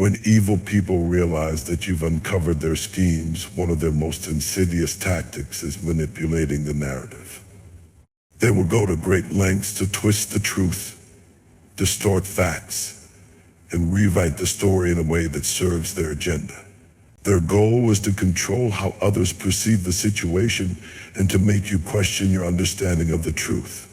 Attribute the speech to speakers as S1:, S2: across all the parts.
S1: When evil people realize that you've uncovered their schemes, one of their most insidious tactics is manipulating the narrative. They will go to great lengths to twist the truth, distort facts, and rewrite the story in a way that serves their agenda. Their goal is to control how others perceive the situation and to make you question your understanding of the truth.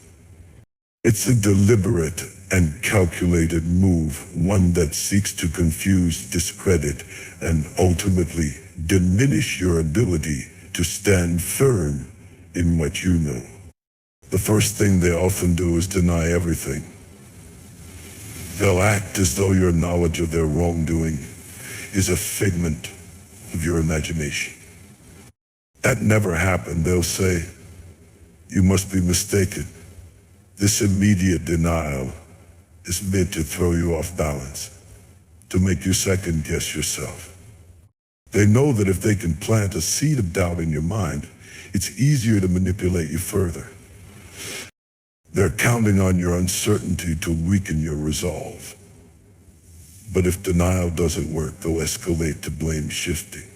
S1: It's a deliberate and calculated move, one that seeks to confuse, discredit, and ultimately diminish your ability to stand firm in what you know. The first thing they often do is deny everything. They'll act as though your knowledge of their wrongdoing is a figment of your imagination. That never happened. They'll say, "You must be mistaken." This immediate denial is meant to throw you off balance, to make you second guess yourself. They know that if they can plant a seed of doubt in your mind, it's easier to manipulate you further. They're counting on your uncertainty to weaken your resolve. But if denial doesn't work, they'll escalate to blame shifting.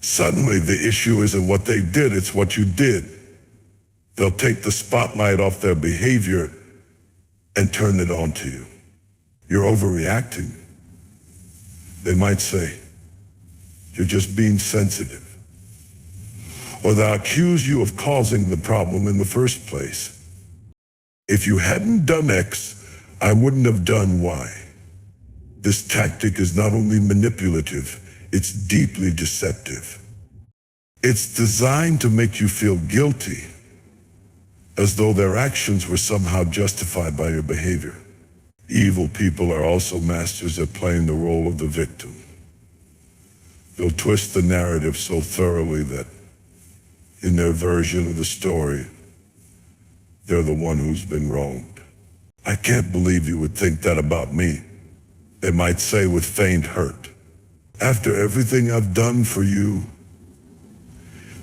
S1: Suddenly, the issue isn't what they did, it's what you did. They'll take the spotlight off their behavior and turn it onto you. You're overreacting. They might say, "You're just being sensitive." Or they'll accuse you of causing the problem in the first place. "If you hadn't done X, I wouldn't have done Y." This tactic is not only manipulative, it's deeply deceptive. It's designed to make you feel guilty, as though their actions were somehow justified by your behavior. Evil people are also masters at playing the role of the victim. They'll twist the narrative so thoroughly that, in their version of the story, they're the one who's been wronged. "I can't believe you would think that about me," they might say with feigned hurt. "After everything I've done for you,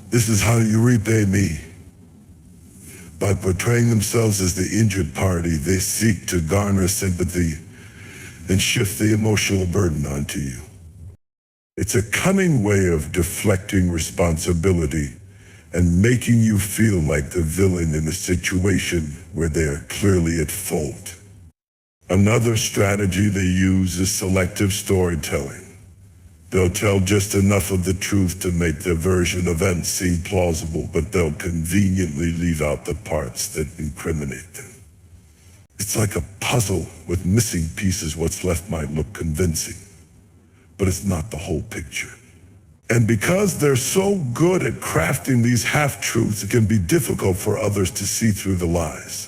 S1: this is how you repay me." By portraying themselves as the injured party, they seek to garner sympathy and shift the emotional burden onto you. It's a cunning way of deflecting responsibility and making you feel like the villain in a situation where they're clearly at fault. Another strategy they use is selective storytelling. They'll tell just enough of the truth to make their version of events seem plausible, but they'll conveniently leave out the parts that incriminate them. It's like a puzzle with missing pieces. What's left might look convincing, but it's not the whole picture. And because they're so good at crafting these half-truths, it can be difficult for others to see through the lies.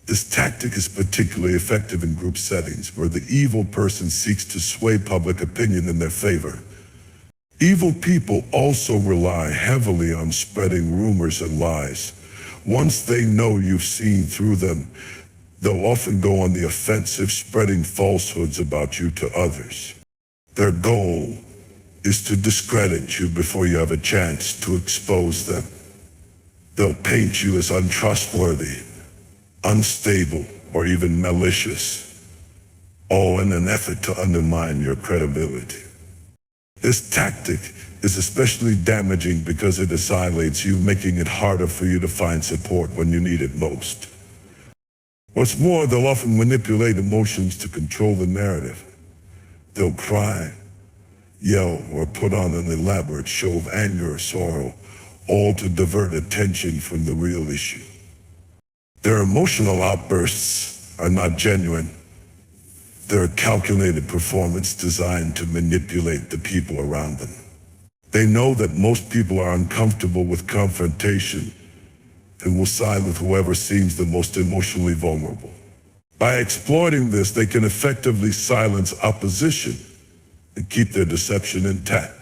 S1: This tactic is particularly effective in group settings where the evil person seeks to sway public opinion in their favor. Evil people also rely heavily on spreading rumors and lies. Once they know you've seen through them, they'll often go on the offensive, spreading falsehoods about you to others. Their goal is to discredit you before you have a chance to expose them. They'll paint you as untrustworthy, unstable, or even malicious, all in an effort to undermine your credibility. This tactic is especially damaging because it isolates you, making it harder for you to find support when you need it most. What's more, they'll often manipulate emotions to control the narrative. They'll cry, yell, or put on an elaborate show of anger or sorrow, all to divert attention from the real issue. Their emotional outbursts are not genuine. They're a calculated performance designed to manipulate the people around them. They know that most people are uncomfortable with confrontation and will side with whoever seems the most emotionally vulnerable. By exploiting this, they can effectively silence opposition and keep their deception intact.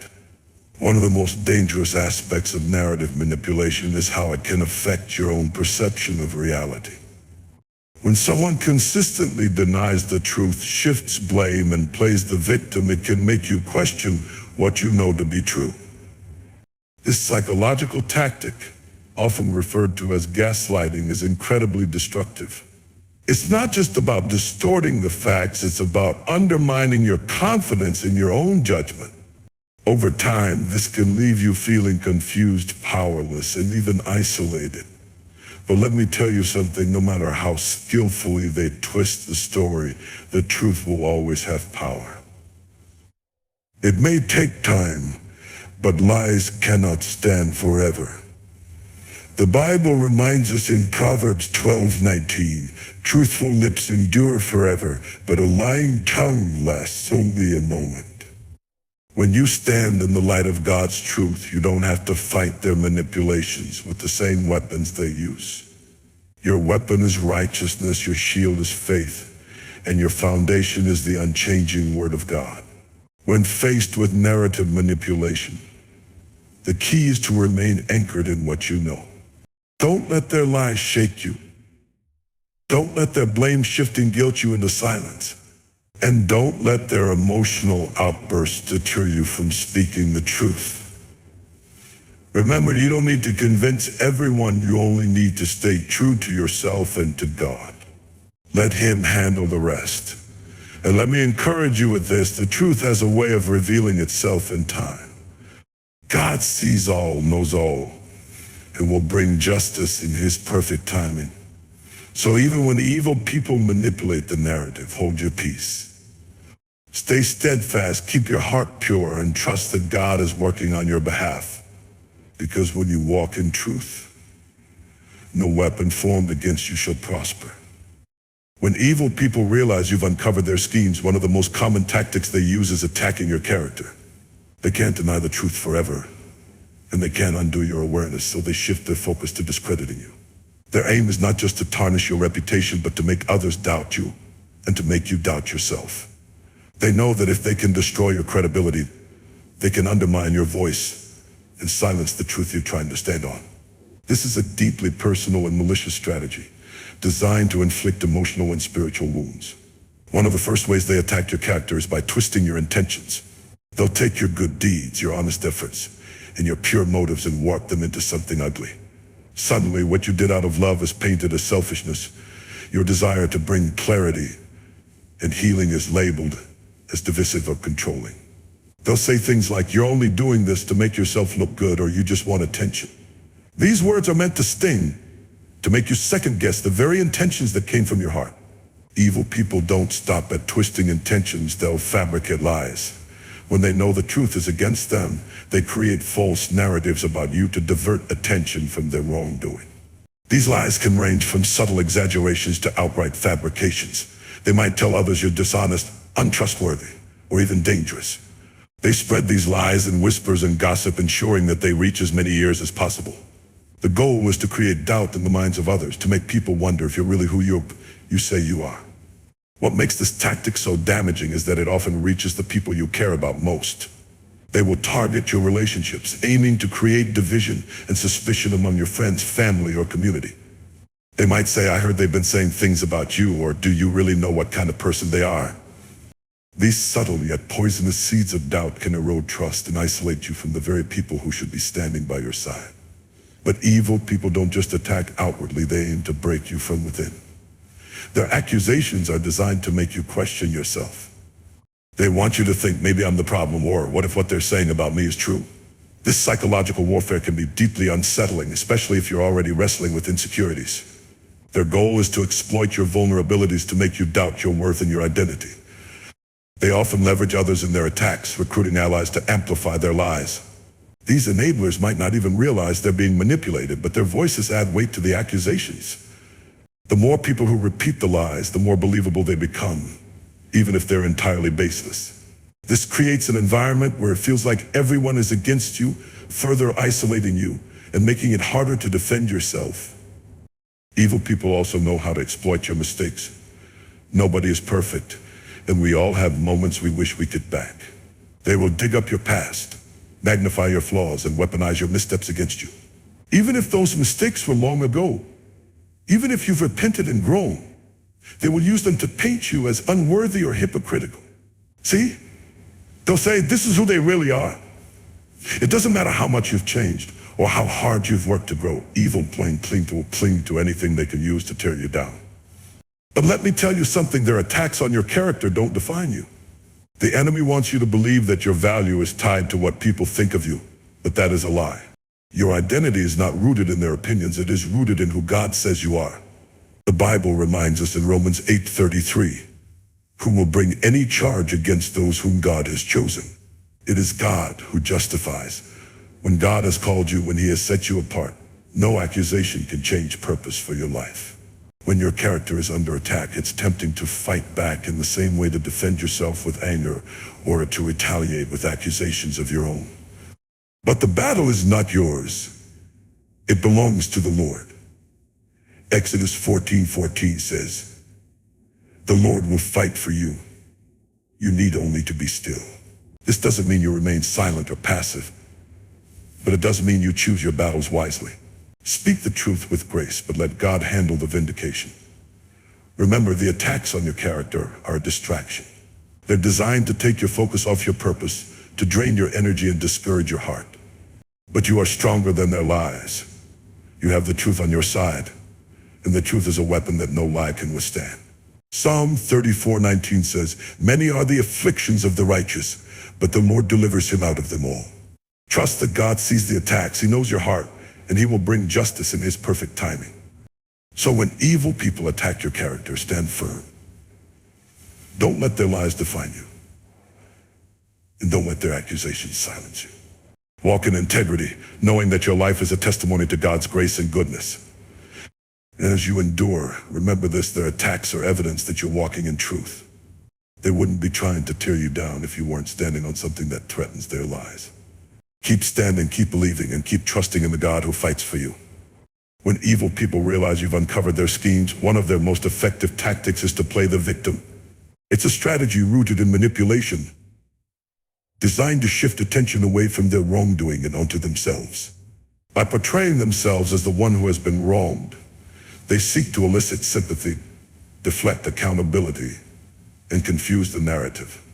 S1: One of the most dangerous aspects of narrative manipulation is how it can affect your own perception of reality. When someone consistently denies the truth, shifts blame, and plays the victim, it can make you question what you know to be true. This psychological tactic, often referred to as gaslighting, is incredibly destructive. It's not just about distorting the facts, it's about undermining your confidence in your own judgment. Over time, this can leave you feeling confused, powerless, and even isolated. But let me tell you something, no matter how skillfully they twist the story, the truth will always have power. It may take time, but lies cannot stand forever. The Bible reminds us in Proverbs 12:19, truthful lips endure forever, but a lying tongue lasts only a moment. When you stand in the light of God's truth, you don't have to fight their manipulations with the same weapons they use. Your weapon is righteousness, your shield is faith, and your foundation is the unchanging Word of God. When faced with narrative manipulation, the key is to remain anchored in what you know. Don't let their lies shake you. Don't let their blame-shifting guilt you into silence. And don't let their emotional outbursts deter you from speaking the truth. Remember, you don't need to convince everyone, you only need to stay true to yourself and to God. Let Him handle the rest. And let me encourage you with this, the truth has a way of revealing itself in time. God sees all, knows all, and will bring justice in His perfect timing. So even when evil people manipulate the narrative, hold your peace. Stay steadfast, keep your heart pure, and trust that God is working on your behalf. Because when you walk in truth, no weapon formed against you shall prosper. When evil people realize you've uncovered their schemes, one of the most common tactics they use is attacking your character. They can't deny the truth forever, and they can't undo your awareness, so they shift their focus to discrediting you. Their aim is not just to tarnish your reputation, but to make others doubt you, and to make you doubt yourself. They know that if they can destroy your credibility, they can undermine your voice and silence the truth you're trying to stand on. This is a deeply personal and malicious strategy designed to inflict emotional and spiritual wounds. One of the first ways they attack your character is by twisting your intentions. They'll take your good deeds, your honest efforts, and your pure motives and warp them into something ugly. Suddenly, what you did out of love is painted as selfishness. Your desire to bring clarity and healing is labeled as divisive or controlling. They'll say things like, you're only doing this to make yourself look good, or you just want attention. These words are meant to sting, to make you second guess the very intentions that came from your heart. Evil people don't stop at twisting intentions, they'll fabricate lies. When they know the truth is against them, they create false narratives about you to divert attention from their wrongdoing. These lies can range from subtle exaggerations to outright fabrications. They might tell others you're dishonest, untrustworthy, or even dangerous. They spread these lies in whispers and gossip, ensuring that they reach as many ears as possible. The goal is to create doubt in the minds of others, to make people wonder if you're really who you say you are. What makes this tactic so damaging is that it often reaches the people you care about most. They will target your relationships, aiming to create division and suspicion among your friends, family, or community. They might say, I heard they've been saying things about you, or do you really know what kind of person they are? These subtle yet poisonous seeds of doubt can erode trust and isolate you from the very people who should be standing by your side. But evil people don't just attack outwardly, they aim to break you from within. Their accusations are designed to make you question yourself. They want you to think, maybe I'm the problem, or what if what they're saying about me is true? This psychological warfare can be deeply unsettling, especially if you're already wrestling with insecurities. Their goal is to exploit your vulnerabilities to make you doubt your worth and your identity. They often leverage others in their attacks, recruiting allies to amplify their lies. These enablers might not even realize they're being manipulated, but their voices add weight to the accusations. The more people who repeat the lies, the more believable they become, even if they're entirely baseless. This creates an environment where it feels like everyone is against you, further isolating you and making it harder to defend yourself. Evil people also know how to exploit your mistakes. Nobody is perfect, and we all have moments we wish we could back. They will dig up your past, magnify your flaws, and weaponize your missteps against you. Even if those mistakes were long ago, even if you've repented and grown, they will use them to paint you as unworthy or hypocritical. See? They'll say, this is who they really are. It doesn't matter how much you've changed or how hard you've worked to grow. Evil will cling to anything they can use to tear you down. But let me tell you something, their attacks on your character don't define you. The enemy wants you to believe that your value is tied to what people think of you, but that is a lie. Your identity is not rooted in their opinions, it is rooted in who God says you are. The Bible reminds us in Romans 8:33, who will bring any charge against those whom God has chosen? It is God who justifies. When God has called you, when he has set you apart, no accusation can change purpose for your life. When your character is under attack, it's tempting to fight back in the same way to defend yourself with anger or to retaliate with accusations of your own. But the battle is not yours. It belongs to the Lord. Exodus 14:14 says, the Lord will fight for you. You need only to be still. This doesn't mean you remain silent or passive, but it does mean you choose your battles wisely. Speak the truth with grace, but let God handle the vindication. Remember, the attacks on your character are a distraction. They're designed to take your focus off your purpose, to drain your energy and discourage your heart. But you are stronger than their lies. You have the truth on your side, and the truth is a weapon that no lie can withstand. Psalm 34:19 says, many are the afflictions of the righteous, but the Lord delivers him out of them all. Trust that God sees the attacks, he knows your heart, and he will bring justice in his perfect timing. So when evil people attack your character, stand firm. Don't let their lies define you, and don't let their accusations silence you. Walk in integrity, knowing that your life is a testimony to God's grace and goodness. And as you endure, remember this, their attacks are evidence that you're walking in truth. They wouldn't be trying to tear you down if you weren't standing on something that threatens their lives. Keep standing, keep believing, and keep trusting in the God who fights for you. When evil people realize you've uncovered their schemes, one of their most effective tactics is to play the victim. It's a strategy rooted in manipulation, designed to shift attention away from their wrongdoing and onto themselves. By portraying themselves as the one who has been wronged, they seek to elicit sympathy, deflect accountability, and confuse the narrative.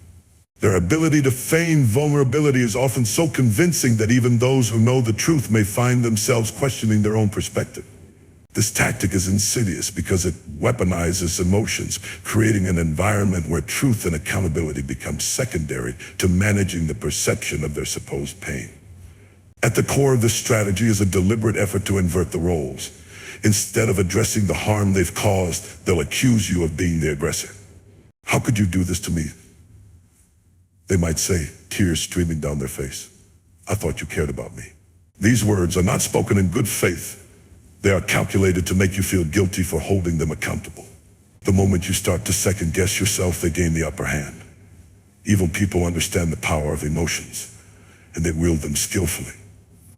S1: Their ability to feign vulnerability is often so convincing that even those who know the truth may find themselves questioning their own perspective. This tactic is insidious because it weaponizes emotions, creating an environment where truth and accountability become secondary to managing the perception of their supposed pain. At the core of this strategy is a deliberate effort to invert the roles. Instead of addressing the harm they've caused, they'll accuse you of being the aggressor. How could you do this to me? They might say, tears streaming down their face. I thought you cared about me. These words are not spoken in good faith. They are calculated to make you feel guilty for holding them accountable. The moment you start to second guess yourself, they gain the upper hand. Evil people understand the power of emotions, and they wield them skillfully.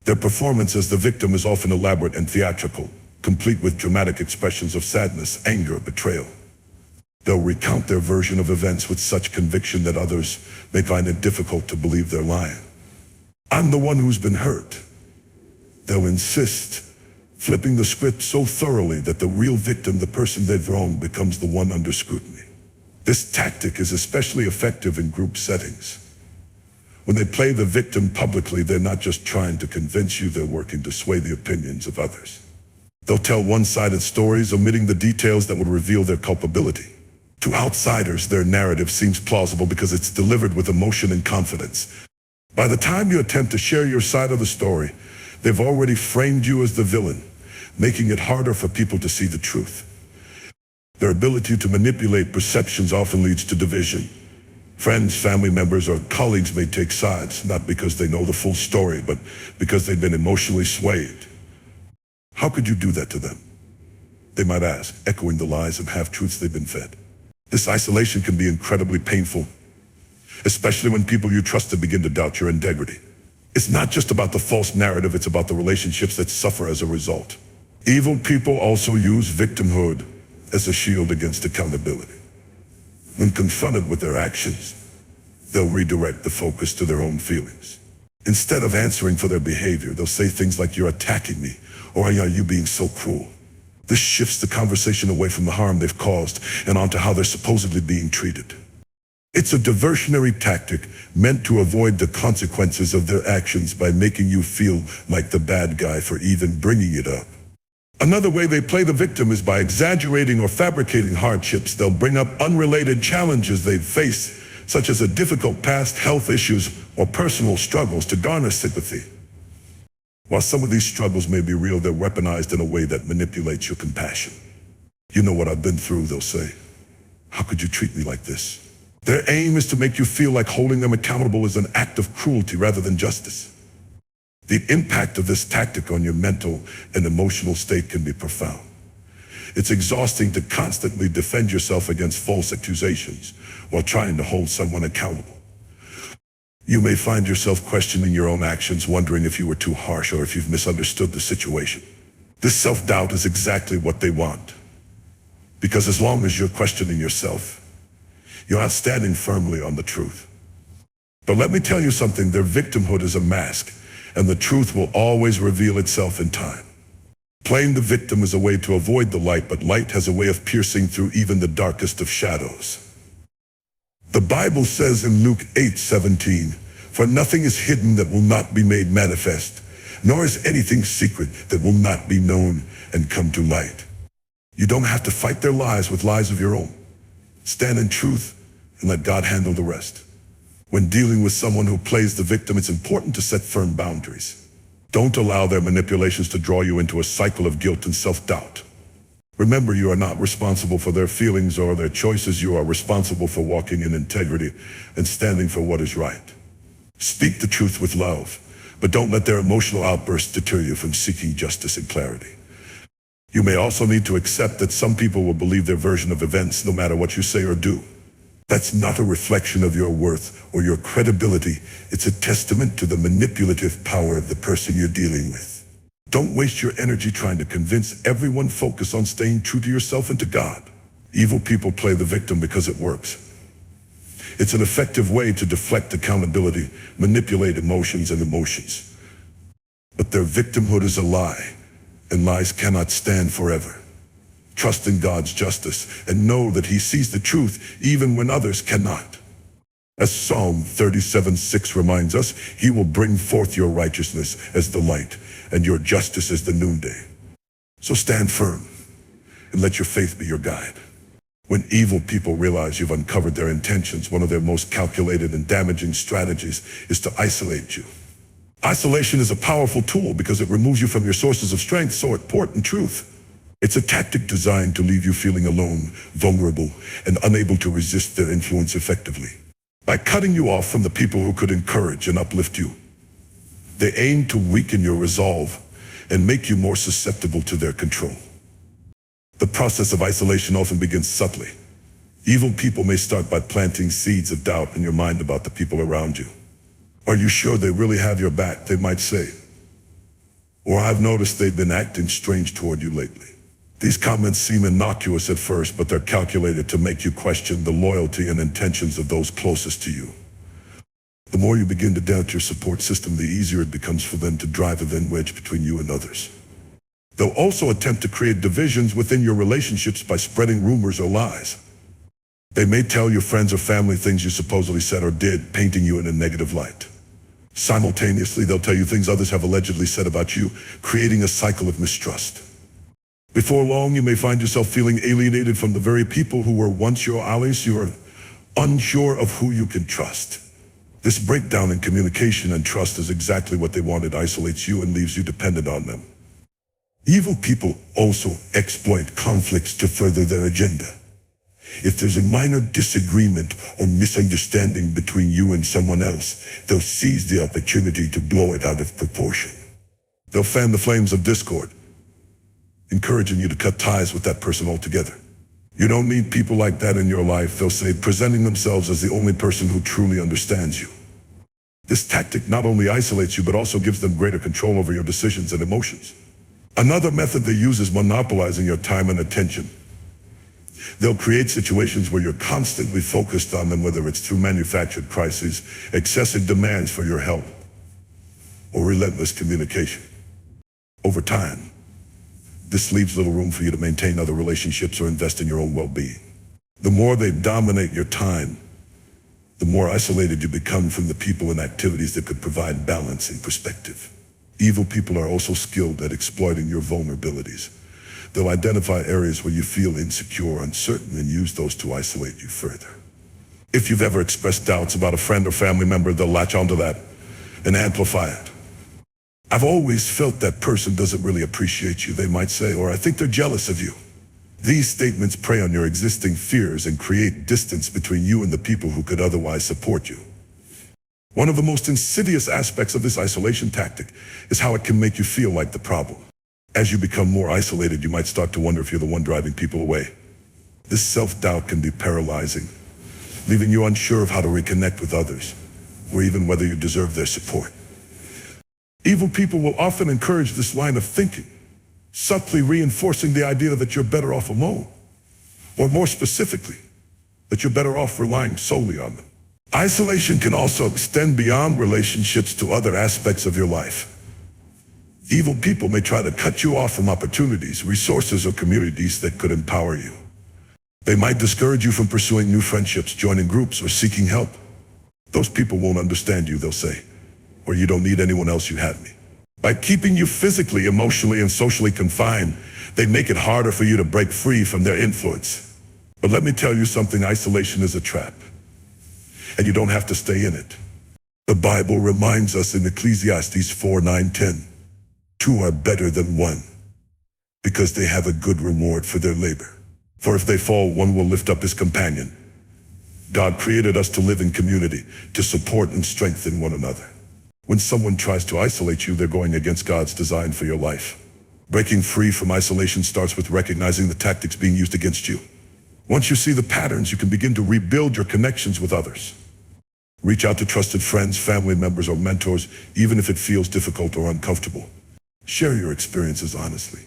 S1: Their performance as the victim is often elaborate and theatrical, complete with dramatic expressions of sadness, anger, betrayal. They'll recount their version of events with such conviction that others may find it difficult to believe they're lying. I'm the one who's been hurt. They'll insist, flipping the script so thoroughly that the real victim, the person they've wronged, becomes the one under scrutiny. This tactic is especially effective in group settings. When they play the victim publicly, they're not just trying to convince you, they're working to sway the opinions of others. They'll tell one-sided stories, omitting the details that would reveal their culpability. To outsiders, their narrative seems plausible because it's delivered with emotion and confidence. By the time you attempt to share your side of the story, they've already framed you as the villain, making it harder for people to see the truth. Their ability to manipulate perceptions often leads to division. Friends, family members, or colleagues may take sides, not because they know the full story, but because they've been emotionally swayed. How could you do that to them? They might ask, echoing the lies and half-truths they've been fed. This isolation can be incredibly painful, especially when people you trusted begin to doubt your integrity. It's not just about the false narrative, it's about the relationships that suffer as a result. Evil people also use victimhood as a shield against accountability. When confronted with their actions, they'll redirect the focus to their own feelings. Instead of answering for their behavior, they'll say things like, you're attacking me, or are you being so cruel? This shifts the conversation away from the harm they've caused and onto how they're supposedly being treated. It's a diversionary tactic meant to avoid the consequences of their actions by making you feel like the bad guy for even bringing it up. Another way they play the victim is by exaggerating or fabricating hardships. They'll bring up unrelated challenges they've faced, such as a difficult past, health issues, or personal struggles to garner sympathy. While some of these struggles may be real, they're weaponized in a way that manipulates your compassion. You know what I've been through, they'll say. How could you treat me like this? Their aim is to make you feel like holding them accountable is an act of cruelty rather than justice. The impact of this tactic on your mental and emotional state can be profound. It's exhausting to constantly defend yourself against false accusations while trying to hold someone accountable. You may find yourself questioning your own actions, wondering if you were too harsh or if you've misunderstood the situation. This self-doubt is exactly what they want. Because as long as you're questioning yourself, you're not standing firmly on the truth. But let me tell you something, their victimhood is a mask, and the truth will always reveal itself in time. Playing the victim is a way to avoid the light, but light has a way of piercing through even the darkest of shadows. The Bible says in Luke 8:17, "For nothing is hidden that will not be made manifest, nor is anything secret that will not be known and come to light." You don't have to fight their lies with lies of your own. Stand in truth and let God handle the rest. When dealing with someone who plays the victim, it's important to set firm boundaries. Don't allow their manipulations to draw you into a cycle of guilt and self-doubt. Remember, you are not responsible for their feelings or their choices. You are responsible for walking in integrity and standing for what is right. Speak the truth with love, but don't let their emotional outbursts deter you from seeking justice and clarity. You may also need to accept that some people will believe their version of events no matter what you say or do. That's not a reflection of your worth or your credibility. It's a testament to the manipulative power of the person you're dealing with. Don't waste your energy trying to convince everyone. Focus on staying true to yourself and to God. Evil people play the victim because it works. It's an effective way to deflect accountability, manipulate emotions. But their victimhood is a lie, and lies cannot stand forever. Trust in God's justice and know that He sees the truth even when others cannot. As Psalm 37:6 reminds us, He will bring forth your righteousness as the light and your justice as the noonday. So stand firm and let your faith be your guide. When evil people realize you've uncovered their intentions, one of their most calculated and damaging strategies is to isolate you. Isolation is a powerful tool because it removes you from your sources of strength, support, and truth. It's a tactic designed to leave you feeling alone, vulnerable, and unable to resist their influence effectively. By cutting you off from the people who could encourage and uplift you, they aim to weaken your resolve and make you more susceptible to their control. The process of isolation often begins subtly. Evil people may start by planting seeds of doubt in your mind about the people around you. "Are you sure they really have your back?" they might say. Or, "I've noticed they've been acting strange toward you lately." These comments seem innocuous at first, but they're calculated to make you question the loyalty and intentions of those closest to you. The more you begin to doubt your support system, the easier it becomes for them to drive a thin wedge between you and others. They'll also attempt to create divisions within your relationships by spreading rumors or lies. They may tell your friends or family things you supposedly said or did, painting you in a negative light. Simultaneously, they'll tell you things others have allegedly said about you, creating a cycle of mistrust. Before long, you may find yourself feeling alienated from the very people who were once your allies. You are unsure of who you can trust. This breakdown in communication and trust is exactly what they want. It isolates you and leaves you dependent on them. Evil people also exploit conflicts to further their agenda. If there's a minor disagreement or misunderstanding between you and someone else, they'll seize the opportunity to blow it out of proportion. They'll fan the flames of discord, encouraging you to cut ties with that person altogether. You don't need people like that in your life, they'll say, presenting themselves as the only person who truly understands you. This tactic not only isolates you, but also gives them greater control over your decisions and emotions. Another method they use is monopolizing your time and attention. They'll create situations where you're constantly focused on them, whether it's through manufactured crises, excessive demands for your help, or relentless communication. Over time, this leaves little room for you to maintain other relationships or invest in your own well-being. The more they dominate your time, the more isolated you become from the people and activities that could provide balance and perspective. Evil people are also skilled at exploiting your vulnerabilities. They'll identify areas where you feel insecure or uncertain and use those to isolate you further. If you've ever expressed doubts about a friend or family member, they'll latch onto that and amplify it. I've always felt that person doesn't really appreciate you, they might say, or I think they're jealous of you. These statements prey on your existing fears and create distance between you and the people who could otherwise support you. One of the most insidious aspects of this isolation tactic is how it can make you feel like the problem. As you become more isolated, you might start to wonder if you're the one driving people away. This self-doubt can be paralyzing, leaving you unsure of how to reconnect with others, or even whether you deserve their support. Evil people will often encourage this line of thinking, subtly reinforcing the idea that you're better off alone, or more specifically, that you're better off relying solely on them. Isolation can also extend beyond relationships to other aspects of your life. Evil people may try to cut you off from opportunities, resources, or communities that could empower you. They might discourage you from pursuing new friendships, joining groups, or seeking help. Those people won't understand you, they'll say, or you don't need anyone else, you had me. By keeping you physically, emotionally, and socially confined, they make it harder for you to break free from their influence. But let me tell you something, isolation is a trap, and you don't have to stay in it. The Bible reminds us in Ecclesiastes 4:9-10, two are better than one, because they have a good reward for their labor. For if they fall, one will lift up his companion. God created us to live in community, to support and strengthen one another. When someone tries to isolate you, they're going against God's design for your life. Breaking free from isolation starts with recognizing the tactics being used against you. Once you see the patterns, you can begin to rebuild your connections with others. Reach out to trusted friends, family members, or mentors, even if it feels difficult or uncomfortable. Share your experiences honestly,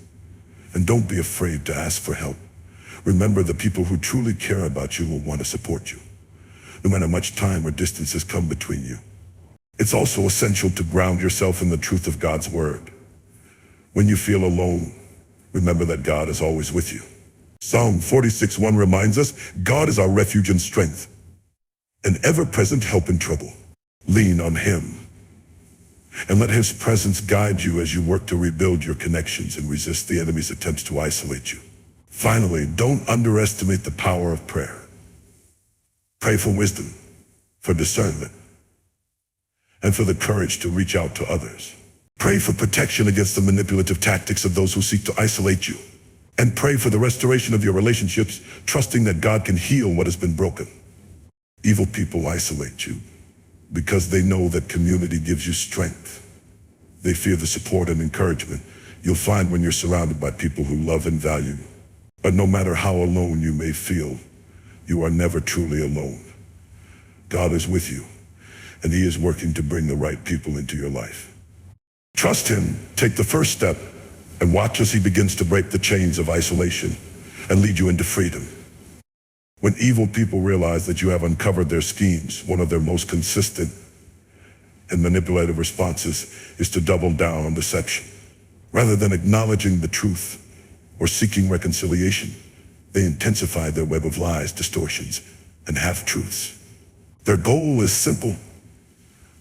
S1: and don't be afraid to ask for help. Remember, the people who truly care about you will want to support you, no matter how much time or distance has come between you. It's also essential to ground yourself in the truth of God's word. When you feel alone, remember that God is always with you. Psalm 46:1 reminds us, God is our refuge and strength, an ever-present help in trouble. Lean on him, and let his presence guide you as you work to rebuild your connections and resist the enemy's attempts to isolate you. Finally, don't underestimate the power of prayer. Pray for wisdom, for discernment, and for the courage to reach out to others. Pray for protection against the manipulative tactics of those who seek to isolate you. And pray for the restoration of your relationships, trusting that God can heal what has been broken. Evil people isolate you because they know that community gives you strength. They fear the support and encouragement you'll find when you're surrounded by people who love and value you. But no matter how alone you may feel, you are never truly alone. God is with you, and he is working to bring the right people into your life. Trust him, take the first step, and watch as he begins to break the chains of isolation and lead you into freedom. When evil people realize that you have uncovered their schemes, one of their most consistent and manipulative responses is to double down on deception. Rather than acknowledging the truth or seeking reconciliation, they intensify their web of lies, distortions, and half-truths. Their goal is simple: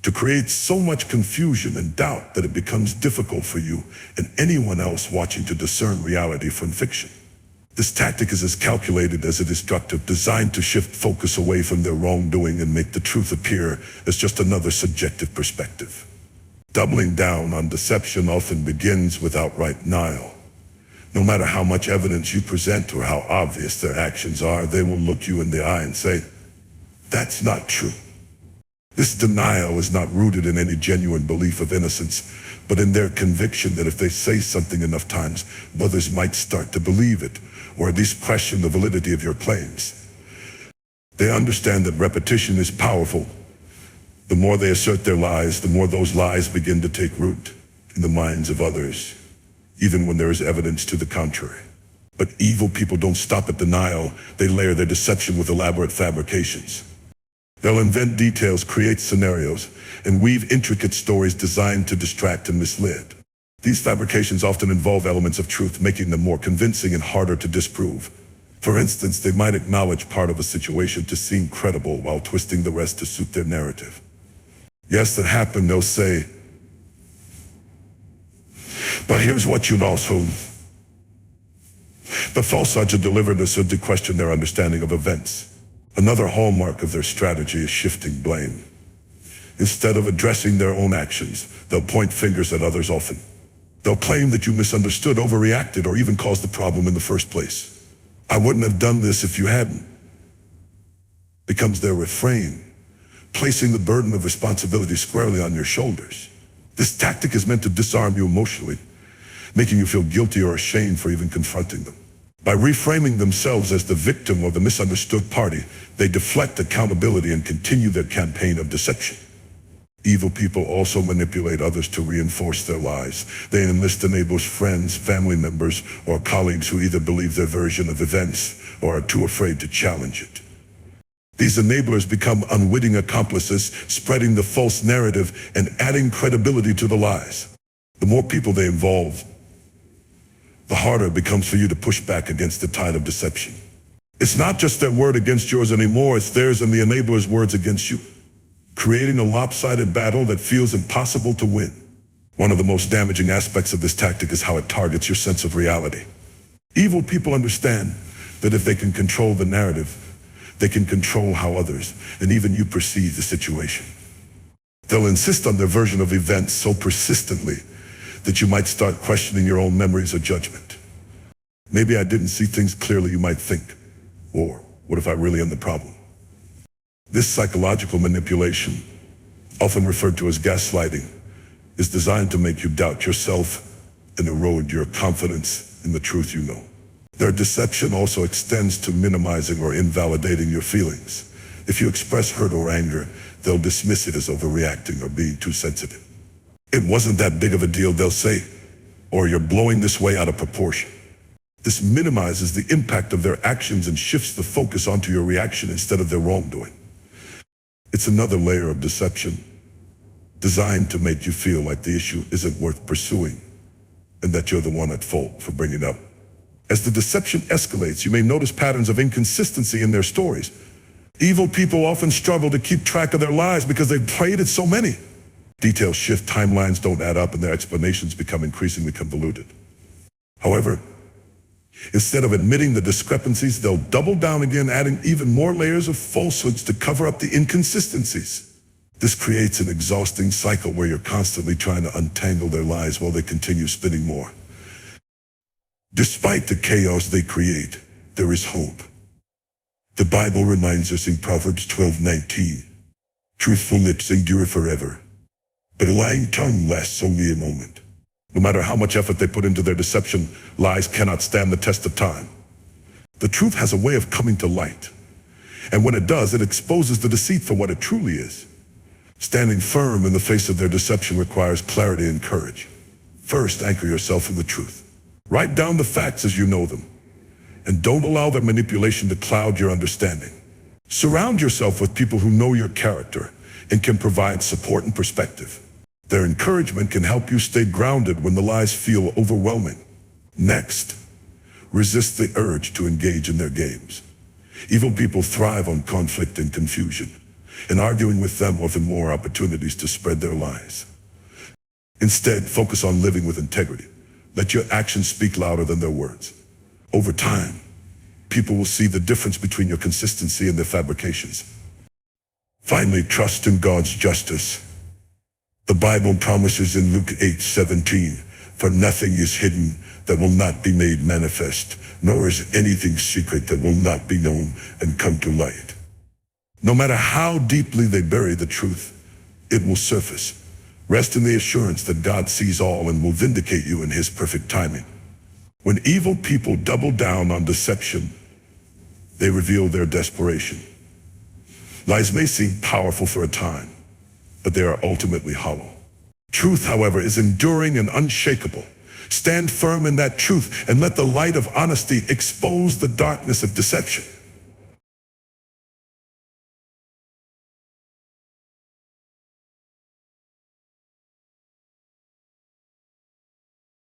S1: to create so much confusion and doubt that it becomes difficult for you and anyone else watching to discern reality from fiction. This tactic is as calculated as it is destructive, designed to shift focus away from their wrongdoing and make the truth appear as just another subjective perspective. Doubling down on deception often begins with outright denial. No matter how much evidence you present or how obvious their actions are, they will look you in the eye and say, "That's not true." This denial is not rooted in any genuine belief of innocence, but in their conviction that if they say something enough times, others might start to believe it, or at least question the validity of your claims. They understand that repetition is powerful. The more they assert their lies, the more those lies begin to take root in the minds of others, even when there is evidence to the contrary. But evil people don't stop at denial. They layer their deception with elaborate fabrications. They'll invent details, create scenarios, and weave intricate stories designed to distract and mislead. These fabrications often involve elements of truth, making them more convincing and harder to disprove. For instance, they might acknowledge part of a situation to seem credible while twisting the rest to suit their narrative. Yes, that happened, they'll say, "But here's what you'd also..." The falsehoods are delivered as if to question their understanding of events. Another hallmark of their strategy is shifting blame. Instead of addressing their own actions, they'll point fingers at others often. They'll claim that you misunderstood, overreacted, or even caused the problem in the first place. I wouldn't have done this if you hadn't. Becomes their refrain, placing the burden of responsibility squarely on your shoulders. This tactic is meant to disarm you emotionally, making you feel guilty or ashamed for even confronting them. By reframing themselves as the victim or the misunderstood party, they deflect accountability and continue their campaign of deception. Evil people also manipulate others to reinforce their lies. They enlist enablers, friends, family members, or colleagues who either believe their version of events or are too afraid to challenge it. These enablers become unwitting accomplices, spreading the false narrative and adding credibility to the lies. The more people they involve, the harder it becomes for you to push back against the tide of deception. It's not just their word against yours anymore, it's theirs and the enabler's words against you, creating a lopsided battle that feels impossible to win. One of the most damaging aspects of this tactic is how it targets your sense of reality. Evil people understand that if they can control the narrative, they can control how others, and even you, perceive the situation. They'll insist on their version of events so persistently that you might start questioning your own memories or judgment. Maybe I didn't see things clearly, you might think. Or, what if I really am the problem? This psychological manipulation, often referred to as gaslighting, is designed to make you doubt yourself and erode your confidence in the truth you know. Their deception also extends to minimizing or invalidating your feelings. If you express hurt or anger, they'll dismiss it as overreacting or being too sensitive. It wasn't that big of a deal, they'll say, or you're blowing this way out of proportion. This minimizes the impact of their actions and shifts the focus onto your reaction instead of their wrongdoing. It's another layer of deception, designed to make you feel like the issue isn't worth pursuing, and that you're the one at fault for bringing it up. As the deception escalates, you may notice patterns of inconsistency in their stories. Evil people often struggle to keep track of their lies because they've played it so many. Details shift, timelines don't add up, and their explanations become increasingly convoluted. However, instead of admitting the discrepancies, they'll double down again, adding even more layers of falsehoods to cover up the inconsistencies. This creates an exhausting cycle where you're constantly trying to untangle their lies while they continue spinning more. Despite the chaos they create, there is hope. The Bible reminds us in Proverbs 12:19, "Truthful lips endure forever, but a lying tongue lasts only a moment." No matter how much effort they put into their deception, lies cannot stand the test of time. The truth has a way of coming to light, and when it does, it exposes the deceit for what it truly is. Standing firm in the face of their deception requires clarity and courage. First, anchor yourself in the truth. Write down the facts as you know them, and don't allow their manipulation to cloud your understanding. Surround yourself with people who know your character and can provide support and perspective. Their encouragement can help you stay grounded when the lies feel overwhelming. Next, resist the urge to engage in their games. Evil people thrive on conflict and confusion, and arguing with them often more opportunities to spread their lies. Instead, focus on living with integrity. Let your actions speak louder than their words. Over time, people will see the difference between your consistency and their fabrications. Finally, trust in God's justice. The Bible promises in Luke 8:17, "For nothing is hidden that will not be made manifest, nor is anything secret that will not be known and come to light." No matter how deeply they bury the truth, it will surface. Rest in the assurance that God sees all and will vindicate you in His perfect timing. When evil people double down on deception, they reveal their desperation. Lies may seem powerful for a time, but they are ultimately hollow. Truth, however, is enduring and unshakable. Stand firm in that truth and let the light of honesty expose the darkness of deception.